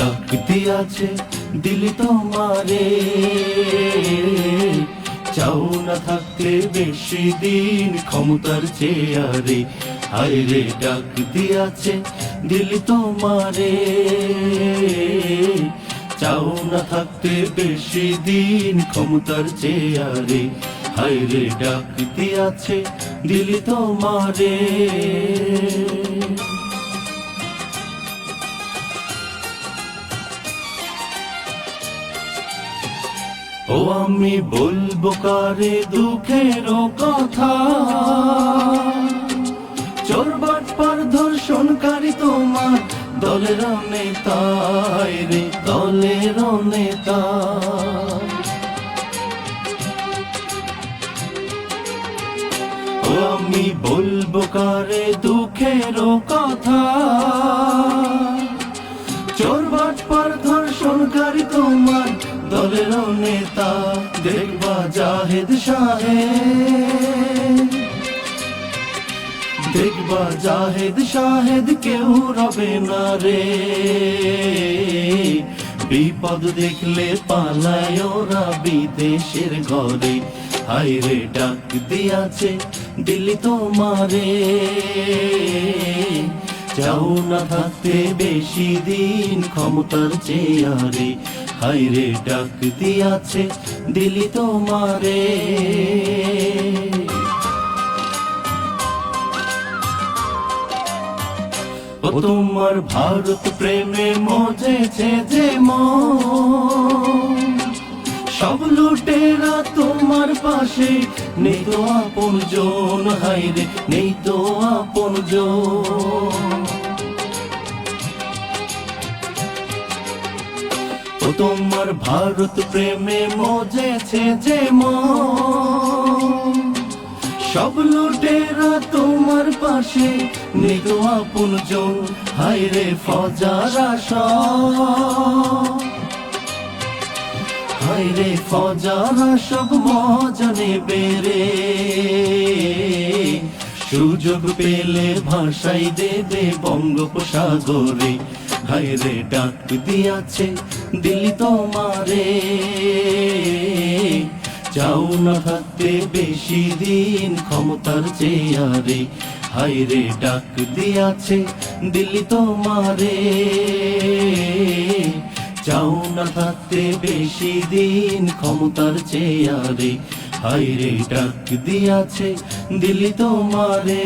ডাক দিয়াছে দিলি তোমারে, চাও না থাকতে বেশি দিন ক্ষমতার চেয়ারে। হায় রে ডাক দিয়াছে দিলি তোমারে, চাও না থাকতে বেশি দিন ক্ষমতার চেয়ারে। হায় রে ডাক দিয়াছে দিলি তোমারে। ও আমি বলবো কারে দুঃখের কথা, চোর বাটপার ধর্ষণকারী তোমার দলের নেতা রে, দলের নেতা। ও আমি বলবো কারে দুঃখের কথা, চোর বাটপার ধর্ষণকারী তোমার দলের নেতা। দেখবা জাহেদ সাহেব, দেখবা জাহেদ সাহেদ কেউ রবে না রে, বিপদ দেখলে পালায় ওরা বিদেশের ঘরে। হায় রে ডাক দিয়াছে দিলি তোমারে, চাও না থাকতে বেশি দিন ক্ষমতার চেয়ারে। হায় রে ডাক দিয়াছে দিলি তোমারে। ও তোমার ভারত প্রেমে মজেছে যে মন, সব লুটেরা তোমার পাশে, নেই তো আপন জন। হায় রে নেই তো আপন জন। ও তোমার ভারত প্রেমে মজেছে যে মন, সব লুটেরা তোমার পাশে, নেই তো আপন জন। হায় রে ফজারা সব, হায় রে ফজারা সব মজা নেবে রে, সুযোগ পেলে ভাষাই দেবে বঙ্গোপসাগরে। হায় রে ডাক দিয়াছে দিলি তোমারে, চাও না থাকতে বেশি দিন ক্ষমতার চেয়ারে। হায় রে ডাক দিয়াছে দিলি তোমারে, চাও না থাকতে বেশি দিন ক্ষমতার চেয়ারে। হায় রে ডাক দিয়াছে দিলি তোমারে।